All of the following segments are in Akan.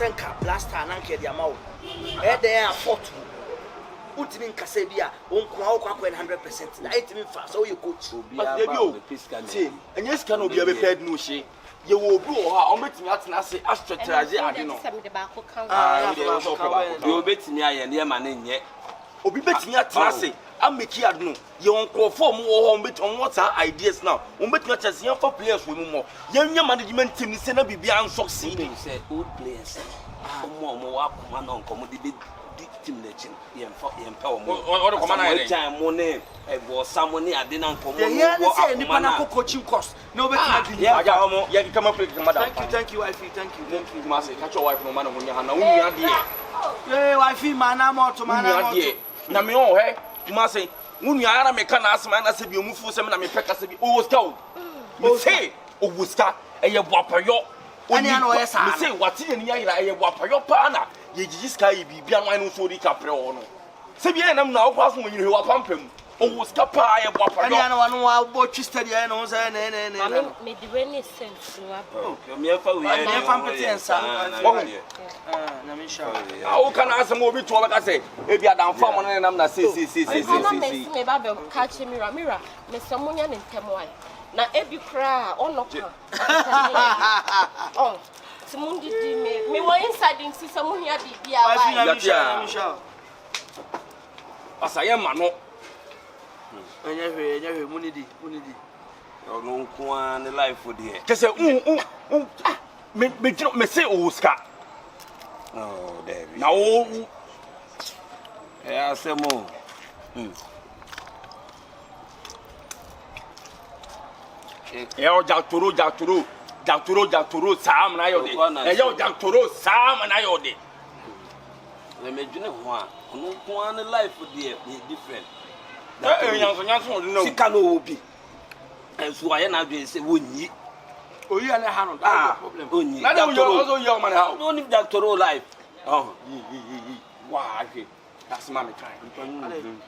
senka blaster na nke dia ma wo e dey afford utimi nkase bia onko akwa 100% na etimi fa so you coach but dey bio see enye sika na obi a be paid no hye ye wo obi wo ha o betimi atena ase astrategy ade no you betimi aye ne ma ne nye obi betimi atena ase ameki ade no ye onkrofo mu wo ho betimi what ideas now o betimi atena ase for players we mu mo ye nya management team ni se na bibia unsucceed say old players mo wa kuma na nkomo de teamlechin yempa o ko mana ire time mo ne ebo samoni ade na nkomo wo say ni pana ko coaching course no betina di aja omo ye kama play kama da thank you wife thank you Kumasi catch your wife no man ho nya ha na unia de wife mana moto na me o he Kumasi unia ara me kana asema na se bi omufu se me na me peka se bi o ska o me say o wuska eye boapayo ani ana o yesa me say wati ni yira eye boapayo pa na ye gigi ska ye bibia no anu so di kapre o no se bi enam na o kwaso mo nyire wa pampam o wuska pa eye boapayo ani ana wanu wa bo twista dia no say ne me di we ni sense wa o me fa we ne fa mpetiensa na me sha o kana asem obi to baka say e bia dan fa mo ne nam na say me ba be catch mira me samunya ne ntemwa na ebi kra onoka oh simundi di me wo inside nsi samunya di bia wa na Michelle asaye ma no enye hwe munidi no nko an life for there kese me say Oscar no David na o asemo o jaktoro sam na yode o jaktoro sam na yode le me dwene ho a no nko an life for there different nyanso no sika no obi enso aye na dwe se wonyi oyi ane ha no problem onyi na dem yo also yo man how no need doctoral life why that's my kind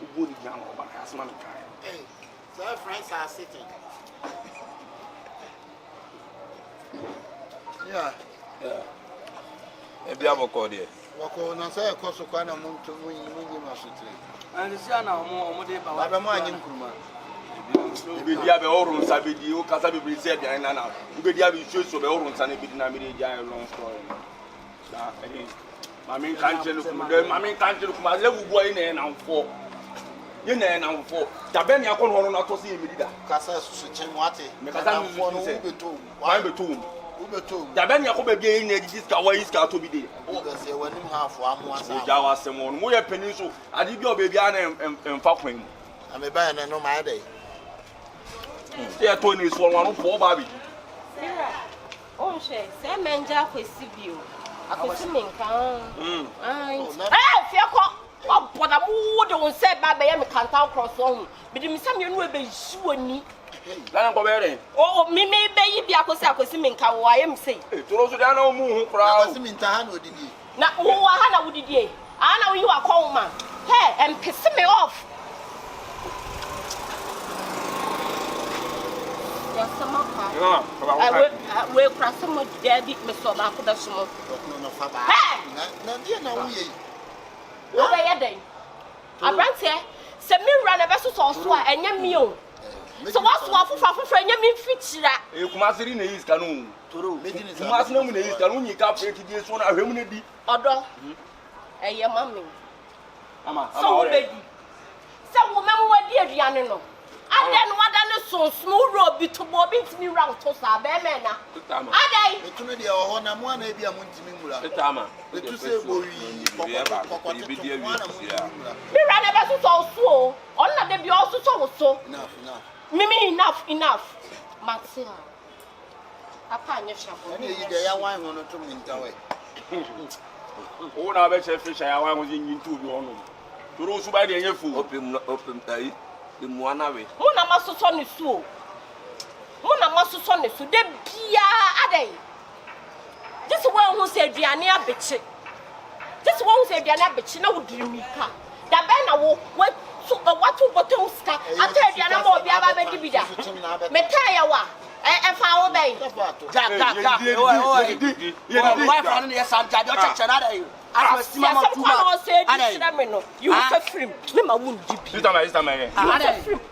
ugo ni jam oba that's my kind hey so friends are sitting yeah e bia boko there wako na say koso kwa na muntu munyi masutire and sia na omo de ba ba mo anyi nkuruma ibedi abe orun sabedi o kasa bibiri se bian na na ibedi abe so be orun sa na ibedi na mere ja long story da eh mami kanche kuma le gugu ayi na nfo ye na nfo da be ni akon hono na to se yemedi da kasa susu chen wate me kasa no se ubeto da be ni akobe bi yi na diska wa iska to bi de o ga se wanim ha afo amu asa ja wa se mo mo ye pani so adi bi obe bia na emfa kwan mu ame ba na no ma dey se to ni so wan fo ba bi on she se menja kwesi bio akosi menka fie ko oboda mu de won se ba be ye me kanta cross on bi de mi sam ye no e be yiwani la ko be re mi be yi bi akosi menka wo aye mi sei to ro so da na mu hu kra akosi minta ha na odidi na wo ha na wodidie ana wo yi wa kwa ma hey em piss me off ya sama ka we cross mo debi me so ba ko da so mo no fa ba na dia na wo yi wo be ye den abrante se mi ra na be so a enya mi o so what afufa enya mi mfitira Kumasi ri na yi ska no toro Kumasi na mu na yi ska no nyi ka preti die so na ahwemu na di odo eye mami ama so wo be di se wo mem wadi aduane no ade no wada ne sonson ro bi to bo bi ntimi ra to sa be me na ade etunu de ho na mo na bia mo ntimi mura etama etu se bo wi kokko bi dia wi mi ra na be so o on na de bi o so so enough mimi enough matia apa anya shafo ani yi de ya wan ho no to minta we o na be che fish ya wan ho yin tu bi ono toro su ba de yen fu open tai imuana we mo na masoso ne su de bia adai this one who say aduane abeche na wodiri ka da be na wo watu bottom ska ata aduane mo bia ba be di bida meta ya wa Foul bay. Jack. Oh, wife and yes, I'm Jack. You're checking out. I was Mama Tuma. You are free. Never would you. This time,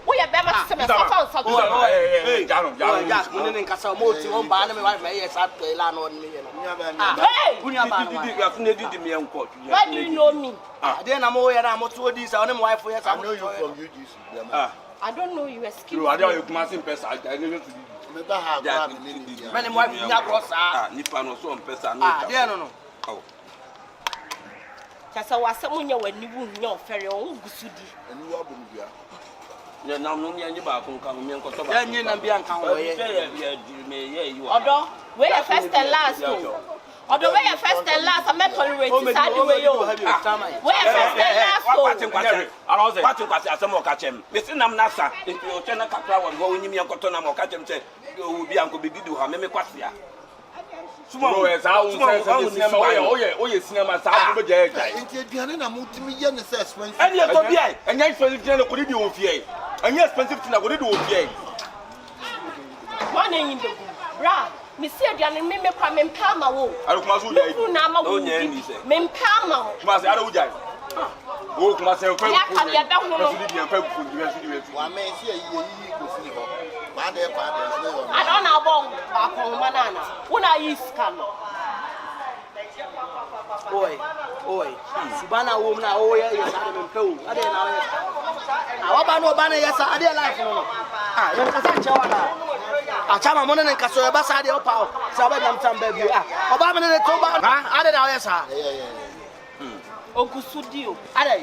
We are better. hey, Jack, we didn't cast a motor on Barnum. My wife, yes, I play land on me. Hey, why do you know me? Then I'm away and I'm to this. I know my wife, yes, I know you from UGC. I don't know you. Excuse me. I don't know Kumasi person. I don't know. Never have many wife in that cross. Nipa no so mpesa No. no. Oh. Kasa wa samu nya wani wu nya ofere o gusudi. And you are Bumbia. Ya na no nya ba ko nka me nkoto ba. Ya nyi na bia nka wo ye. Odo, we the first and last o. Odo we the first and last am tolerate sadi we yo. We first and last o. Kwati kwasi asem o ka chem. Me sinam na sa, nti o che na kakra wo go nyimi nkoto na mo ka chem se o bi anko bididu ha me kwasi ya. Bro, yes, I will say cinema. Oh, yeah, cinema. I will be there. Into Diana, multi-million assessment. And yes, and yes, expensive thing could do OPA. And yes, expensive thing could do OPA. One in the bra. Monsieur Diana, me come in Palma. I don't must do Nama. Men Palma. Must I don't die. Oh, must have I don't know about banana. When I use scan. Oi. Subana woman, oh, yes, I don't know. I didn't know. I want no banner, yes, I didn't like no. I chama money and Casso Bassadi or Pow, Sabadam Tam Baby. Obama and the Toba, I don't know, yes, sir. Okusudio. Are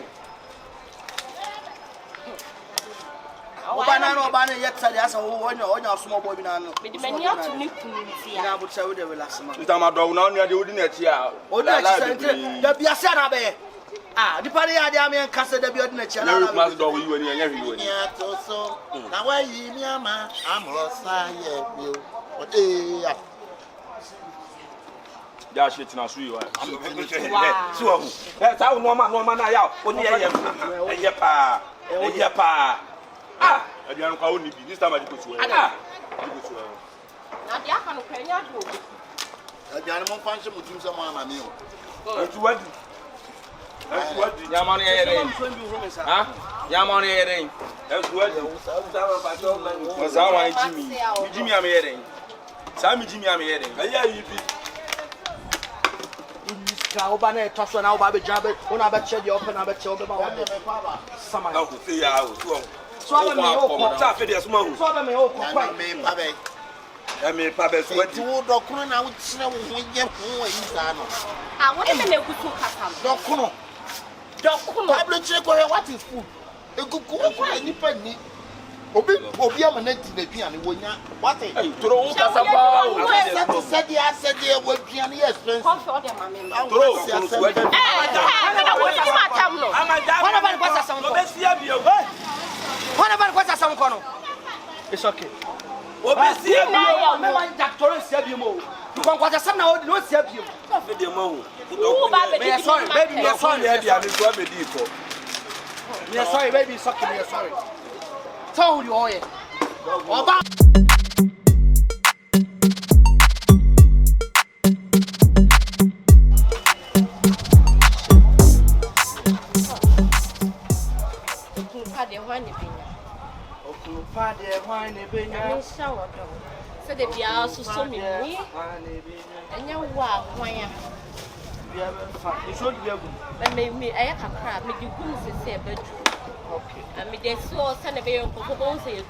Obana yet said as a whole small boy. With many to Nippon, I would say the last month. It's a dog, you wouldn't here. Oh, the Biasana Bay. The party I mean, Casa de Biodna. No, must do you and everyone. So now why you, Yama? I'm Rosa, yeah. That shit now, so you are. So, that's how no man I out. Only a pa. I don't know this time I put you. Now, the Akano Kenya do. The animal function with you, someone I knew. That's what Yamani hearing. Yamani hearing. That's what was our Jimmy. I'm hearing. Sammy Jimmy, I'm hearing. Yeah, you be. Obana toss on our baby job. When I bet you open, I bet you open. Some I'll see how. Swallow me, oh, stop it, small. swallow me, oh, quite. I mean, Pabes, what you would not run out snow when you I want to make good to Pablo check what is food. A good cook for any penny. Obi am net in the piano when you what a throw Casaba. said there would be an expense. Confion them, mammy. What about what's a song? It's okay. Obviously, I Jack Torres said you more. You can't watch a son now, don't see you. Sorry, baby, you're sorry. You're sorry, baby, it's okay, you're sorry. Tell you all. Father, why never shower dog. So they be also so me. And you walk when you made me a crab, make you couldn't say a bedroom. Okay. And me they saw send a very comfortable say it.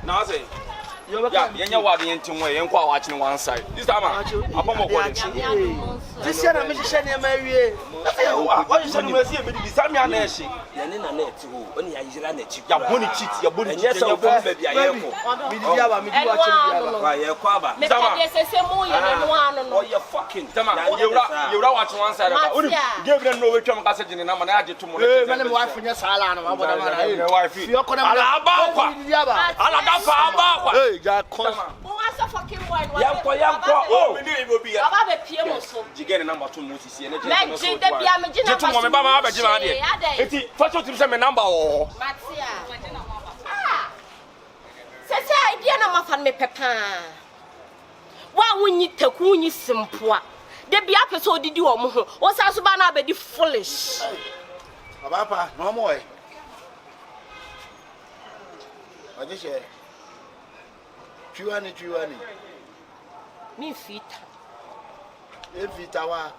Now say. You're walking into way and watching one side. This time, I'm watching. This year, I'm Shania Mary. What is the Samia Nashi? Yanina net who only I ran at you. Your bunny cheats, your bunny, yes, your baby. I am. You're fucking. You're watching one side. Give them no return message in the number. I did to my wife in your salon. My wife, you're going to Jack Cost. Fucking boy. Oh, it will be a PM. You get a number 2 movies here. papa me pepa wa wonyi taku wonyi simpoa de bia pese odidi wo mo ho wo sa so ba na abedi foolish papa no mo e aje she Chuani mi fita e fita wa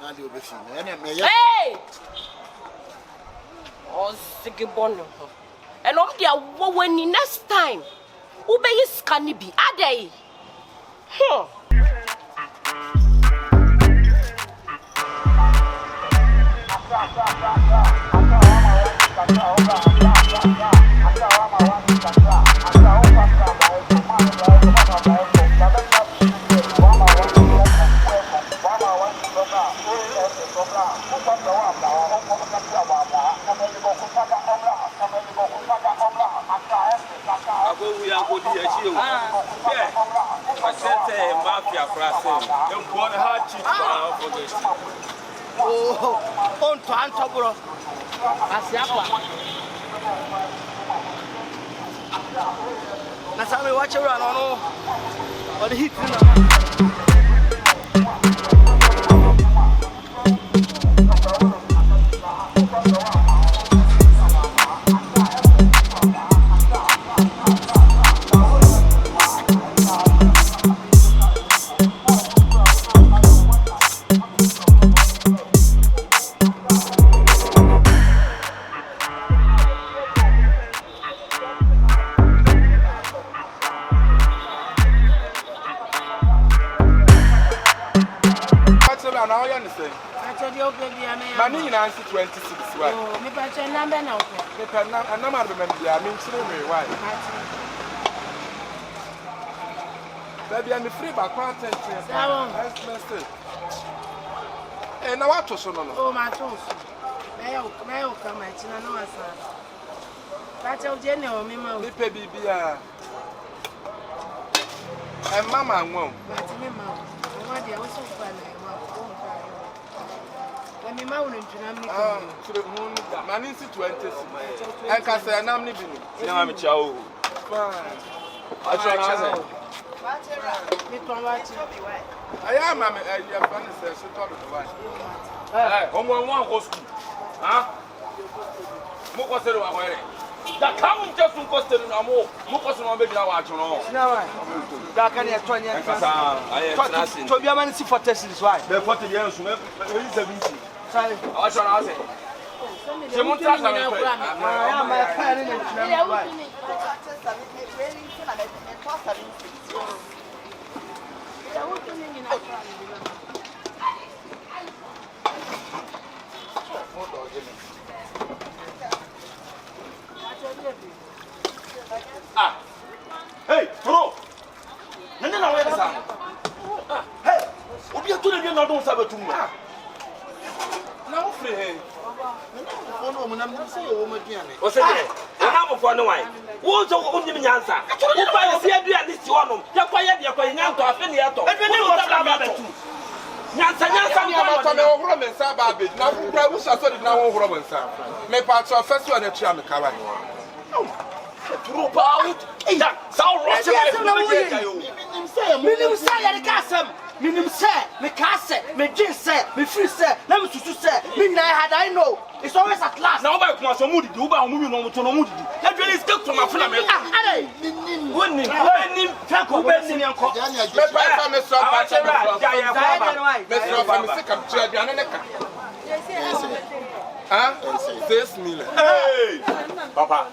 na de obefi na ene me ya hey o sigi bono ho eno dia wo wani next time ube yi scan bi adai on to antobro asiakwa na sami wache ura no o the hit na Mani na 26 wa. Oh, me pa chen number na opo. Me pa na ma be me bia me chire me wa. Baby am free ba content here. Expensive. Na wa to so no no. Oh, ma to so. Me yo ka ma china no asa. Pa che o je ne o me ma o. Me pe bibia. Mama nwo. Ma ti me ma o. Wa dia wo so fa na e ma o. Me ma wonu ntuna me ko. Sure hun da. Mani 26. En ka se nam ni bi ni. Ni ma me cha o. Fine. Acho na se. Me ko wa ti. Aya ma me ya fa ni se so to do wa. Omo ko school. Ha? Mo ko se ro wa kwere. Da ka mo je sun ko se no mo ko se no be gina wa achono. na wa da kan e to nya Kasa aye tracing. to bia man si for test this why Be 40 years so me 70. sai Acho na se. Se mo ta sa me pe. ya ma ka ni na why Ah. Hey, bro. Nene na we sa. Hey, obi a to na na don sa betum. Na wo free he. ono mo nam se o ma duane O se je. Na mo fo ne wan. Wo so onnim nyansa. Wo ba yo bia dua ni si wonom. Ya kwa ye de kwa nyanto afi ne yeto. E ne mo sa ba betum. Nyansa Ni amato me wo horo me nsa ba be. Na wo bra wo sa so de na wo horo me nsa. Me pa cho first one na tua me ka wa. Drop out. Ja, sao roche minim say ya de kasam minim say me kase me gin say me free say na me susu say me na had I know it's always at last na oba kuma so mudi di oba mu no mo to no mudi na dwele stick to my phone me ade wonni wonni tako wonni enko Me pa fa me so pa che ja ya kwa me so fa me se kam che aduane ne ka. Ah? 6 million. hey papa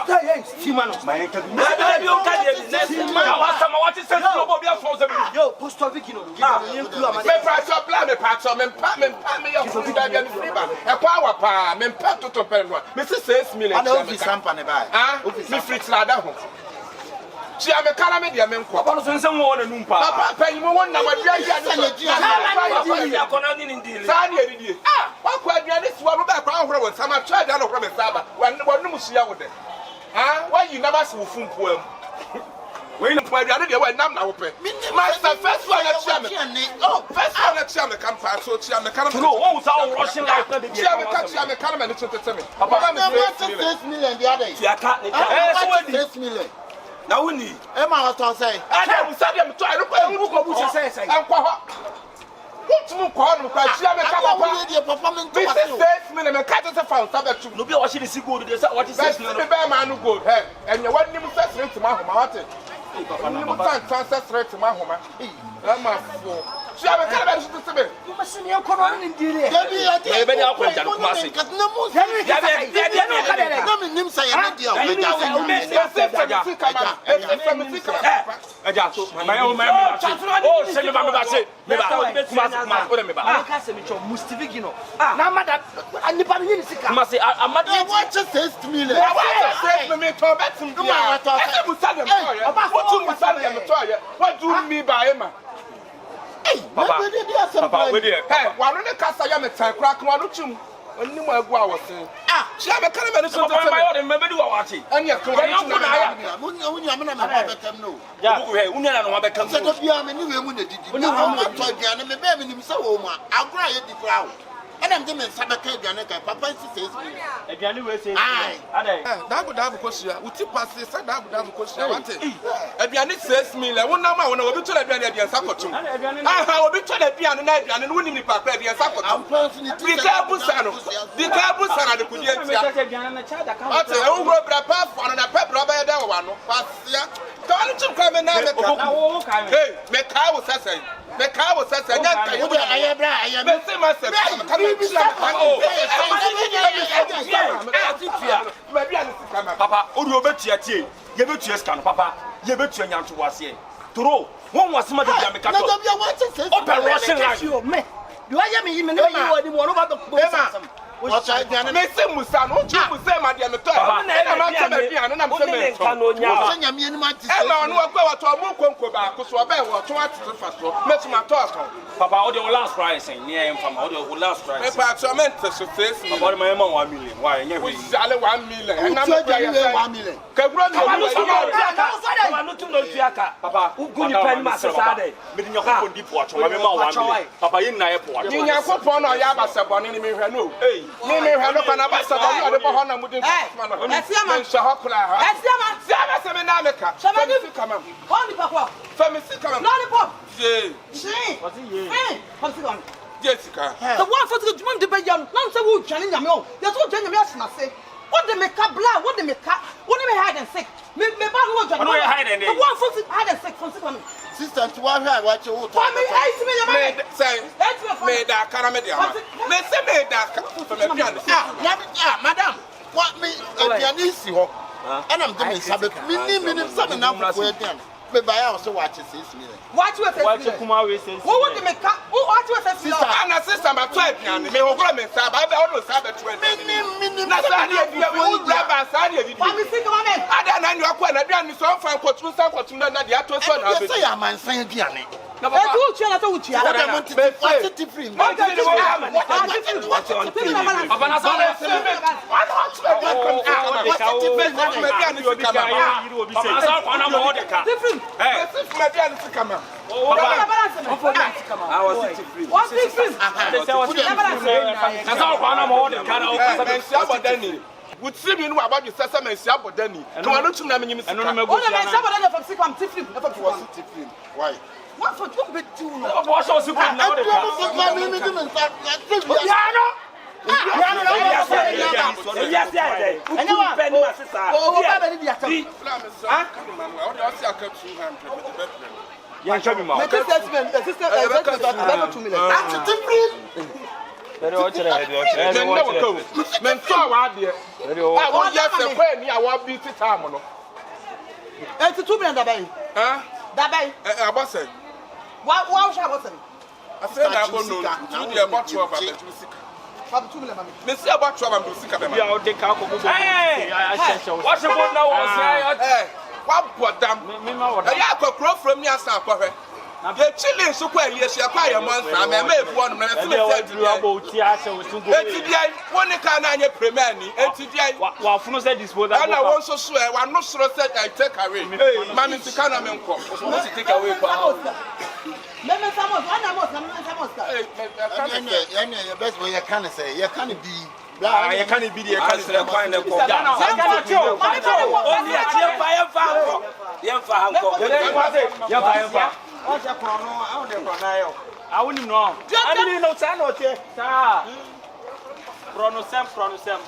hey Simano my enka bi na bi o ka de na wa sama wa ti se no bo bia so se bi yo post of Vikino give Me pa so bla me pa so me pa me ya fu da bia me free ba. E kwa wa pa me pa toto pe no. Me se 6 million. ana ofi sampa ne ba Ah? Me free lada ho. Chia me kala me dia me nko. papa no so nse wo na num pa Papa pa yimo won na wa dia ya Sa na dia. ya kona ni ndile Sa ni edidie. Ah, wa kwa aduane si wa ba kwa ahoro won sama twa da no horo me saba. Wa num hia wo de. Ah, wa yi na ba se wo fumpo am. We na kwa aduane de wa nam na wo pe. Master first one na chia me. Oh, first one na chia me kan pa so chia me kan. no wo sa wo rushing life na de Chia me kan me ni tete me. Papa me na 6 million the other ya ka ni so 6 million Now we need. Emma was to say. I don't say them to I look at who go say. I'm what you call me? Papa, this is this minute. I can't say found something. No be what she is good. What is this? This The bear man who go hey, and you want him to say to my home. What? You can't transfer straight to my home. I'm a fool. She have a calabash to say. You must see me on corona in India. Maybe I'll put Kumasi. What do you mean by Emma? Papa, with you. Hey, why don't you cast a young time crack one or two? When you were go saying, she have a kind of remember you are watching. And you're going and I'm doing Sabaka, Papa says, double question. Would you pass this double question? Adrian says me, I won't know when I will be told Adrian Sakotum. I will be told Adrian and winning the Papa and Sakotum. I'm personally the Cabusano, the Cabusana, the Kudian. What's a over a pap on a pep rubber one. Don't you come and now? Hey, make I was saying. The car was such a young I am the same as Papa, you bet you bet you scan, Papa, you bet you young to was here. Turo, one was mother Yamaka. Open Russian like you, me. Do I have even know you one about the What's I done? Miss Musan, what you say, my dear Mator? I'm I'm saying, Papa, all your last rising near him from all your last rising. Perhaps I meant to say about my 1 million. Why, never 1 million. And I'm 1 million. Papa, who could you pen Master Saturday? Meeting your home deep watch, Papa in airport. You have upon our Yabasa Bonnie, no. Hey. Nene hano pana basa ba ade bo hona mudi man sha hokla ha se na meka famisi kama honi papa famisi kama lollipop what is ye famisi kama Jessica the one for the drum de be yam na say wo twane nyame o ye so twane nyame asena se what the meka bla what the meka what me hide and sick me ba no twane no hide and the one for hide and sick famisi kama sister to one hide watch you talk me say me da kana me dia me say me da for me madam what me Abianisi ho and I'm doing sabet minimum 7 now for Abian me buy out so watch 6 million watch what Kumasi says what would make watch what sister and sister my 12 now me ho go me say ba all no sabet 12 minimum na say we grab us and you family come on ada na you akwa na Abian so fan kwatun na dia to so na be say am san Abian na ba e tu chia na to uchi ada want to free what would see me about you, Sasa and Sabodani. And I don't know me. I don't know from Sikam Tiffin. Why? What for 2 bit too? What's also good now? Very much. Men so out there. I want just a friend here. I want beauty time. It's 2 million. Huh? Dabai. I was saying. What was I was saying? I said I don't know. You about 12 of it. 2 million. Miss about 12 of it. You are the car. What's the one now? Hey, what put them? I got a from me as I the children so quite yes, you acquire a month. I may one man. One can premier, while Funo said this was and I also swear, I'm not sure said I take away. Mammy to Canada, what's to take away for best way you can say, you can't be. You can't be the yɛmfa ha nkɔ Ɔsɛ kɔn no, awo de kɔn na yɛ. Awo ni no. Ani ni no sa no che. Sa. Pronosem.